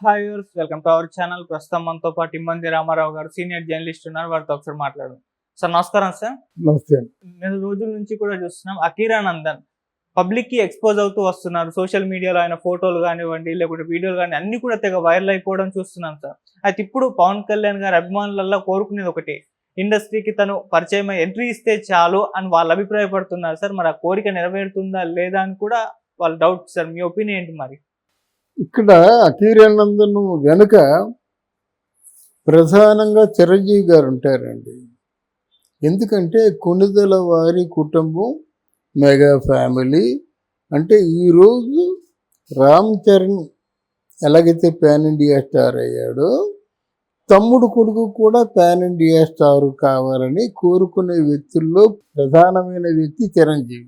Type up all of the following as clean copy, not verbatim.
Hi viewers, welcome to our channel. ప్రస్తుతం మనతో పాటు ఇమ్మంది రామారావు గారు సీనియర్ జర్నలిస్ట్ ఉన్నారు. వారితో ఒకసారి మాట్లాడదాం. సార్ నమస్కారం సార్. నమస్తే. నెల రోజుల నుంచి కూడా చూస్తున్నాం అకీరానందన్ పబ్లిక్ కి ఎక్స్పోజ్ అవుతూ వస్తున్నారు. సోషల్ మీడియాలో ఆయన ఫోటోలు కానివ్వండి, లేకుంటే వీడియోలు కానీ అన్ని కూడా తెగ వైరల్ అయిపోవడం చూస్తున్నాం సార్. అయితే ఇప్పుడు పవన్ కళ్యాణ్ గారి అభిమానులలో కోరుకునేది ఒకటి, ఇండస్ట్రీకి తను పరిచయం ఎంట్రీ ఇస్తే చాలు అని వాళ్ళు అభిప్రాయపడుతున్నారు సార్. మరి ఆ కోరిక నెరవేరుతుందా లేదా అని కూడా వాళ్ళ డౌట్ సార్. మీ ఒపీనియన్ ఏంటి మరి? ఇక్కడ అఖీరానందన్ వెనుక ప్రధానంగా చిరంజీవి గారు ఉంటారండి. ఎందుకంటే కొణిదెల వారి కుటుంబం మెగా ఫ్యామిలీ. అంటే ఈరోజు రామ్ చరణ్ ఎలాగైతే పాన్ ఇండియా స్టార్ అయ్యాడో, తమ్ముడు కొడుకు కూడా పాన్ ఇండియా స్టార్ కావాలని కోరుకునే వ్యక్తుల్లో ప్రధానమైన వ్యక్తి చిరంజీవి.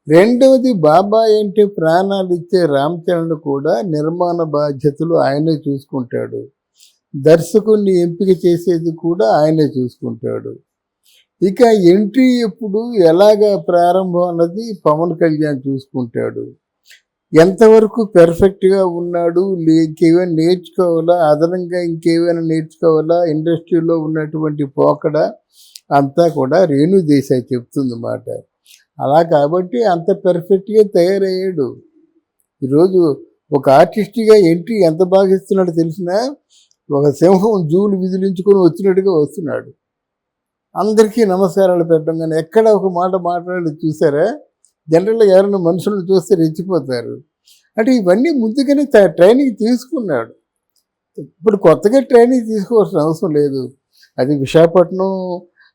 రెండవది, బాబాయ్ అంటే ప్రాణాలు ఇచ్చే రామ్ చరణ్ కూడా నిర్మాణ బాధ్యతలు ఆయనే చూసుకుంటాడు. దర్శకుడిని ఎంపిక చేసేది కూడా ఆయనే చూసుకుంటాడు. ఇక ఎంట్రీ ఎప్పుడు ఎలాగ ప్రారంభం అన్నది పవన్ కళ్యాణ్ చూసుకుంటాడు. ఎంతవరకు పెర్ఫెక్ట్గా ఉన్నాడు, ఇంకేమైనా నేర్చుకోవాలా, అదనంగా ఇంకేమైనా నేర్చుకోవాలా, ఇండస్ట్రీలో ఉన్నటువంటి పోకడ అంతా కూడా రేణు దేశాయ్ చెప్తుంది మాట. అలా కాబట్టి అంత పెర్ఫెక్ట్గా తయారయ్యాడు. ఈరోజు ఒక ఆర్టిస్ట్గా ఎంట్రీ ఎంత బాగా ఇస్తున్నాడో తెలిసినా, ఒక సింహం జూలు విదిలించుకొని వచ్చినట్టుగా వస్తున్నాడు. అందరికీ నమస్కారాలు పెట్టడం కానీ ఎక్కడ ఒక మాట మాట్లాడి చూసారా? జనరల్గా ఎవరైనా మనుషులను చూస్తే రెచ్చిపోతారు. అంటే ఇవన్నీ ముందుగానే ట్రైనింగ్ తీసుకున్నాడు. ఇప్పుడు కొత్తగా ట్రైనింగ్ తీసుకోవాల్సిన అవసరం లేదు. అది విశాఖపట్నం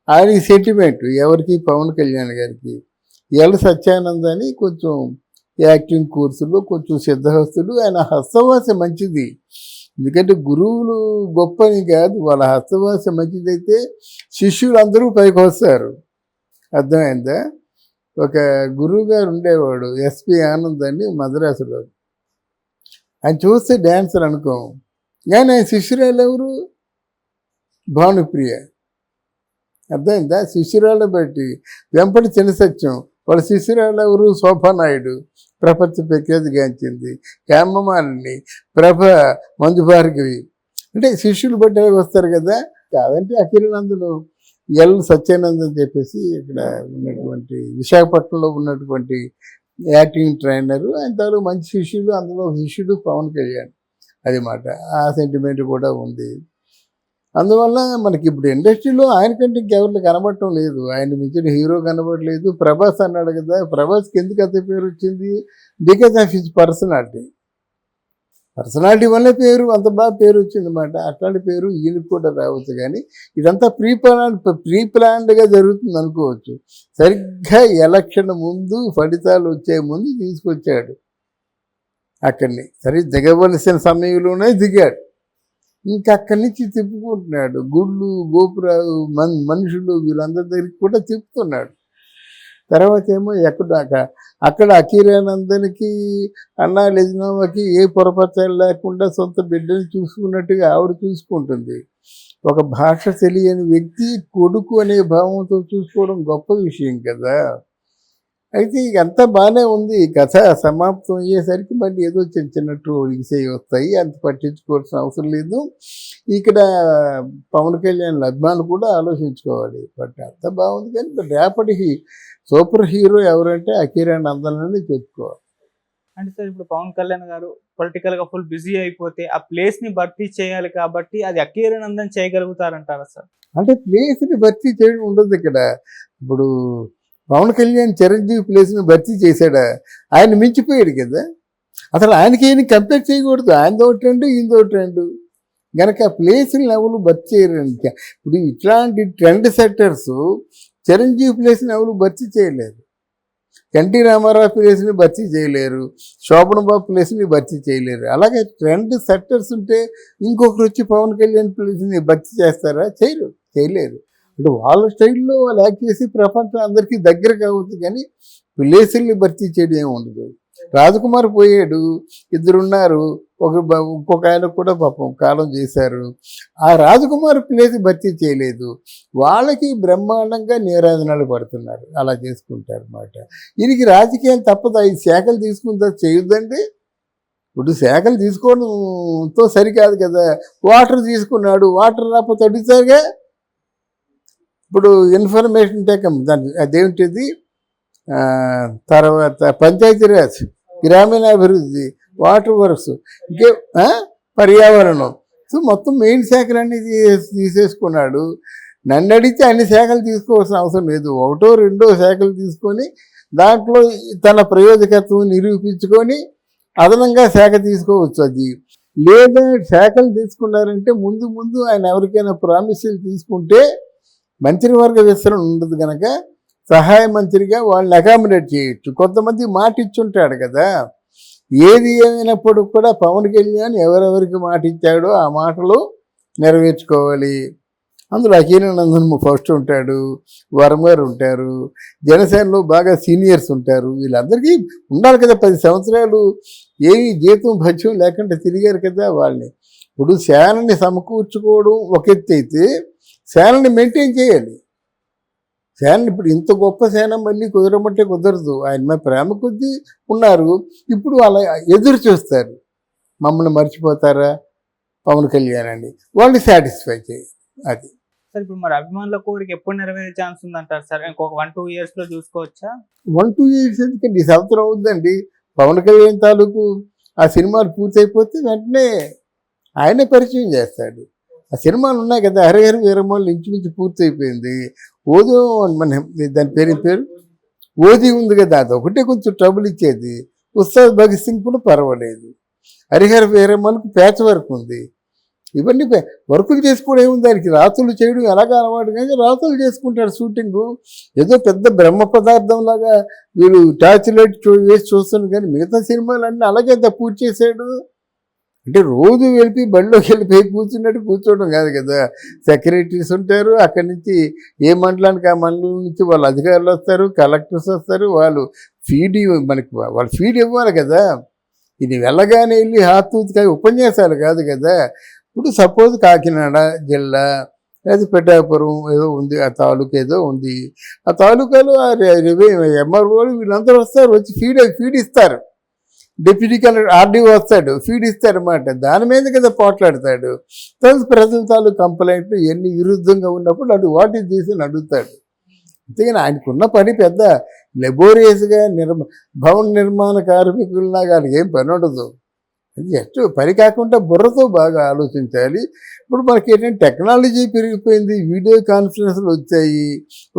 ఆయన సెంటిమెంట్ ఎవరికి, పవన్ కళ్యాణ్ గారికి. ఎల్ సత్యానంద్ అని కొంచెం యాక్టింగ్ కోర్సులు, కొంచెం సిద్ధహస్తులు. ఆయన హస్తవాస మంచిది. ఎందుకంటే గురువులు గొప్ప అని కాదు, వాళ్ళ హస్తవాస మంచిదైతే శిష్యులు అందరూ పైకి వస్తారు. అర్థమైందా? ఒక గురువు గారు ఉండేవాడు, ఎస్పి ఆనంద్ అని మద్రాసులో. ఆయన చూస్తే డ్యాన్సర్ అనుకో, కానీ ఆయన శిష్యురాలు ఎవరు? భానుప్రియ. అర్థమైందా? శిష్యురాలు బట్టి వెంపటి చిన్న సత్యం, వాళ్ళ శిష్యురాలు ఎవరు? శోభానాయుడు, ప్రపంచ ప్రఖ్యాతిగాంచింది. హేమమాలిని, ప్రభ, మంజు భార్గవి. అంటే శిష్యులు బట్టి వస్తారు కదా. కాదంటే అఖిలానందులు ఎల్ సత్యానంద్ అని చెప్పేసి ఇక్కడ ఉన్నటువంటి విశాఖపట్నంలో ఉన్నటువంటి యాక్టింగ్ ట్రైనరు. ఆయన తాలూకు మంచి శిష్యుడు, అందులో శిష్యుడు పవన్ కళ్యాణ్. అది మాట. ఆ సెంటిమెంట్ కూడా ఉంది. అందువల్ల మనకి ఇప్పుడు ఇండస్ట్రీలో ఆయన కంటే ఇంకెవరిని కనబడటం లేదు. ఆయన మించిన హీరో కనబడలేదు. ప్రభాస్ అన్నాడు కదా, ప్రభాస్కి ఎందుకు అంత పేరు వచ్చింది? Because of his personality. Personality వల్లే పేరు, అంత బాగా పేరు వచ్చింది అన్నమాట. అట్లాంటి పేరు ఈయనకు కూడా రావచ్చు. కానీ ఇదంతా ప్రీ ప్లాన్డ్గా జరుగుతుంది అనుకోవచ్చు. సరిగ్గా ఎలక్షన్ ముందు, ఫలితాలు వచ్చే ముందు తీసుకొచ్చాడు. అక్కడిని సరే దిగవలసిన సమయంలోనే దిగాడు. ఇంకా అక్కడి నుంచి తిప్పుకుంటున్నాడు. గుళ్ళు, గోపురాలు, మనుషులు వీళ్ళందరి దగ్గరికి కూడా తిప్పుతున్నాడు. తర్వాత ఏమో అక్కడ అఖీరానందన్కి, అన్నా లెజినోవాకి ఏ పొరపచ్చాలు లేకుండా సొంత బిడ్డని చూసుకున్నట్టుగా ఆవిడ చూసుకుంటుంది. ఒక భాష తెలియని వ్యక్తి కొడుకు అనే భావంతో చూసుకోవడం గొప్ప విషయం కదా. అయితే అంతా బాగానే ఉంది. కథ సమాప్తం అయ్యేసరికి మళ్ళీ ఏదో చిన్న చిన్న ట్రోలింగ్స్ అవి వస్తాయి. అంత పట్టించుకోవాల్సిన అవసరం లేదు. ఇక్కడ పవన్ కళ్యాణ్ అభిమానులు కూడా ఆలోచించుకోవాలి. బట్ అంత బాగుంది. కానీ రేపటికి సూపర్ హీరో ఎవరంటే అఖీరానందన్ అని చెప్పుకోవాలి. అంటే సార్, ఇప్పుడు పవన్ కళ్యాణ్ గారు పొలిటికల్ గా ఫుల్ బిజీ అయిపోతే ఆ ప్లేస్ ని భర్తీ చేయాలి కాబట్టి అది అఖీరానందన్ చేయగలుగుతారంటారా సార్? అంటే ప్లేస్ని భర్తీ చేయడం ఉండదు ఇక్కడ. ఇప్పుడు పవన్ కళ్యాణ్ చిరంజీవి ప్లేస్ని భర్తీ చేశాడా? ఆయన మించిపోయాడు కదా. అసలు ఆయనకి ఏమి కంపేర్ చేయకూడదు. ఆయనదో ట్రెండ్, ఈయనదో ట్రెండ్. కనుక ప్లేస్ని ఎవరు భర్తీ చేయరు. ఇప్పుడు ఇట్లాంటి ట్రెండ్ సెట్టర్స్ చిరంజీవి ప్లేస్ని ఎవరు భర్తీ చేయలేరు. ఎన్టీ రామారావు ప్లేస్ని భర్తీ చేయలేరు. శోభన్ బాబు ప్లేస్ని భర్తీ చేయలేరు. అలాగే ట్రెండ్ సెట్టర్స్ ఉంటే ఇంకొకరు వచ్చి పవన్ కళ్యాణ్ ప్లేస్ని భర్తీ చేస్తారా? చేయలేరు. అంటే వాళ్ళ స్టైల్లో వాళ్ళు యాక్ట్ చేసి ప్రపంచం అందరికీ దగ్గర కావచ్చు. కానీ ప్లేసుల్ని భర్తీ చేయడం ఏమి ఉండదు. రాజకుమార్ పోయాడు, ఇద్దరున్నారు. ఇంకొక ఆయన కూడా పాపం కాలం చేశారు. ఆ రాజకుమార్ ప్లేస్ భర్తీ చేయలేదు. వాళ్ళకి బ్రహ్మాండంగా నీరాజనాలు పడుతున్నారు. అలా చేసుకుంటారు అన్నమాట. దీనికి రాజకీయాలు తప్పదు. 5 శాఖలు తీసుకుంటా చేయొద్దండి. ఇప్పుడు శాఖలు తీసుకోవడంతో సరికాదు కదా. వాటర్ తీసుకున్నాడు, వాటర్ రాకపోతే అడుగుతారుగా. ఇప్పుడు ఇన్ఫర్మేషన్ టెకం దాని అదేమిటిది, తర్వాత పంచాయతీరాజ్, గ్రామీణాభివృద్ధి, వాటర్ వర్క్స్, ఇంకే పర్యావరణం. సో మొత్తం మెయిన్ శాఖలన్నీ తీసేసుకున్నాడు. నన్ను అడిగితే అన్ని శాఖలు తీసుకోవాల్సిన అవసరం లేదు. ఒకటో రెండో శాఖలు తీసుకొని దాంట్లో తన ప్రయోజకత్వం నిరూపించుకొని అదనంగా శాఖ తీసుకోవచ్చు. అది లేదా శాఖలు తీసుకున్నారంటే ముందు ముందు ఆయన ఎవరికైనా ప్రామిసులు తీసుకుంటే మంత్రివర్గ విస్తరణ ఉండదు కనుక సహాయ మంత్రిగా వాళ్ళని అకామిడేట్ చేయొచ్చు. కొంతమంది మాట ఇచ్చుంటాడు కదా. ఏది ఏమైనప్పుడు కూడా పవన్ కళ్యాణ్ ఎవరెవరికి మాట ఇచ్చాడో ఆ మాటలు నెరవేర్చుకోవాలి. అందులో అఖిలానందన్ ఫస్ట్ ఉంటాడు, వర్మ గారు ఉంటారు, జనసేనలో బాగా సీనియర్స్ ఉంటారు. వీళ్ళందరికీ ఉండాలి కదా. 10 సంవత్సరాలు ఏమి జీతం భత్యం లేకుండా తిరిగారు కదా వాళ్ళని. ఇప్పుడు సేనని సమకూర్చుకోవడం ఒక ఎత్తు అయితే సేనని మెయింటైన్ చేయాలి. సేనని ఇప్పుడు ఇంత గొప్ప సేన మళ్ళీ కుదరమంటే కుదరదు. ఆయన మీద ప్రేమ కొద్దీ ఉన్నారు. ఇప్పుడు అలా ఎదురు చూస్తారు. మమ్మల్ని మర్చిపోతారా పవన్ కళ్యాణ్ అని వాళ్ళు సాటిస్ఫై చేయాలి. అది సార్ ఇప్పుడు మరి అభిమానుల కోరిక ఎప్పుడు నెరవేరే ఛాన్స్ ఉందంటారు సార్? ఇంకొక 1-2 years లో చూసుకోవచ్చా? 1-2 years ఎందుకండి, ఈ సంవత్సరం అవుద్దండి. పవన్ కళ్యాణ్ తాలూకు ఆ సినిమాలు పూర్తయిపోతే వెంటనే ఆయనే పరిచయం చేస్తాడు. ఆ సినిమాలు ఉన్నాయి కదా, హరిహర వీరమల్లు ఇంచుమించు పూర్తయిపోయింది. ఓదో మన దాని పేరు ఓది ఉంది కదా, అది ఒకటే కొంచెం ట్రబుల్ ఇచ్చేది. ఉస్తాద్ భగత్ సింగ్ కూడా పర్వాలేదు. హరిహర వీరమల్లుకు ప్యాచ్ వర్క్ ఉంది. ఇవన్నీ వర్కులు చేసుకోవడం ఏముంది, దానికి రాత్రులు చేయడం ఎలాగ అలవాటు కానీ రాత్రులు చేసుకుంటాడు షూటింగు. ఏదో పెద్ద బ్రహ్మ పదార్థం లాగా వీళ్ళు టార్చ్ లైట్ వేసి చూస్తున్నారు. కానీ మిగతా సినిమాలన్నీ అలాగే పూర్తి చేశాడు. అంటే రోజు వెళ్ళి బడిలోకి వెళ్ళిపోయి కూర్చున్నట్టు కూర్చోవడం కాదు కదా. సెక్రటరీస్ ఉంటారు, అక్కడి నుంచి ఏ మండలానికి ఆ మండలం నుంచి వాళ్ళ అధికారులు వస్తారు, కలెక్టర్స్ వస్తారు. వాళ్ళు వాళ్ళ ఫీడ్ ఇవ్వాలి కదా. ఇది వెళ్ళగానే వెళ్ళి హాతూతికాయ ఉపన్యాసాలు కాదు కదా. ఇప్పుడు సపోజ్ కాకినాడ జిల్లా లేదా పిఠాపురం ఏదో ఉంది, ఆ తాలూకా ఏదో ఉంది. ఆ తాలూకాలో ఎంఆర్ఓలు వీళ్ళందరూ వస్తారు, వచ్చి ఫీడ్ ఇస్తారు. డిప్యూటీ కలెక్టర్ ఆర్డీఓ వస్తాడు, ఫీడ్ ఇస్తారన్నమాట. దాని మీద కదా పోట్లాడతాడు. తర్వాత ప్రజల తాలూకు కంప్లైంట్లు ఎన్ని విరుద్ధంగా ఉన్నప్పుడు అటు వాటిని తీసి అడుగుతాడు. అంతేగాని ఆయనకున్న పని పెద్ద లెబోరియస్గా భవన నిర్మాణ కార్మికుల్లాగా ఏం పని ఉండదు. అది జస్ట్ పని కాకుండా బుర్రతో బాగా ఆలోచించాలి. ఇప్పుడు మనకి ఏంటంటే టెక్నాలజీ పెరిగిపోయింది, వీడియో కాన్ఫరెన్స్లు వచ్చాయి.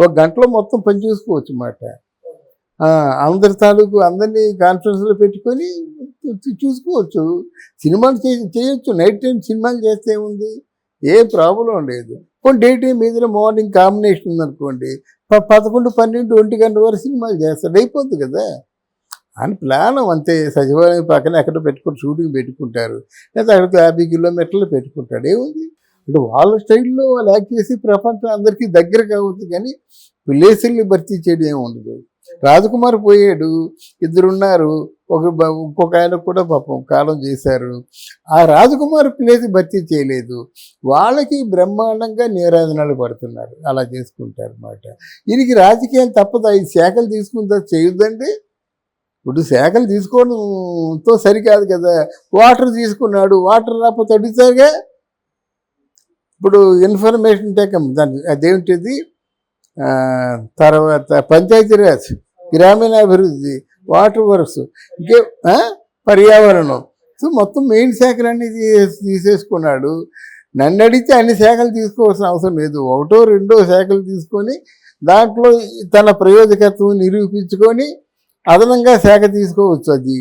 1 గంటలో మొత్తం పని చూసుకోవచ్చు అన్నమాట. అందరి తాలూకు అందరినీ కాన్ఫరెన్స్లో పెట్టుకొని చూసుకోవచ్చు. సినిమాలు చేయొచ్చు. నైట్ టైం సినిమాలు చేస్తే ఏముంది, ఏ ప్రాబ్లం లేదు. కొన్ని డే టైం మీద మార్నింగ్ కాంబినేషన్ ఉందనుకోండి, 11, 12, 1 గంట వరకు సినిమాలు చేస్తాడు, అయిపోద్ది కదా అని ప్లాన్. అంతే. సచివాలయం పక్కన ఎక్కడ పెట్టుకుని షూటింగ్ పెట్టుకుంటారు, లేదా అక్కడికి 50 కిలోమీటర్లు పెట్టుకుంటాడు. ఏముంది అంటే వాళ్ళ స్టైల్లో వాళ్ళు యాక్ట్ చేసి ప్రపంచం అందరికీ దగ్గర కావచ్చు. కానీ ప్లేసుల్ని భర్తీ చేయడం ఏమి ఉండదు. రాజకుమార్ పోయాడు, 2 ఉన్నారు. ఇంకొక ఆయన కూడా పాపం కాలం చేశారు. ఆ రాజకుమార్ ప్లేస్ భర్తీ చేయలేదు. వాళ్ళకి బ్రహ్మాండంగా నీరాజనాలు పడుతున్నారు. అలా చేసుకుంటారు అన్నమాట. దీనికి రాజకీయాలు తప్పదు. 5 శాఖలు తీసుకుంటా చేయొద్దండి. ఇప్పుడు శాఖలు తీసుకోవడంతో సరికాదు కదా. వాటర్ తీసుకున్నాడు, వాటర్ రాకపోతే అడుగుతారుగా. ఇప్పుడు ఇన్ఫర్మేషన్ టెకం దాని అదేమిటిది, తర్వాత పంచాయతీరాజ్, గ్రామీణాభివృద్ధి, వాటర్ వర్క్స్, ఇంకే పర్యావరణం. సో మొత్తం మెయిన్ శాఖలన్నీ తీసేసుకున్నాడు. నన్ను అడిగితే అన్ని శాఖలు తీసుకోవాల్సిన అవసరం లేదు. ఒకటో రెండో శాఖలు తీసుకొని దాంట్లో తన ప్రయోజకత్వం నిరూపించుకొని అదనంగా శాఖ తీసుకోవచ్చు. అది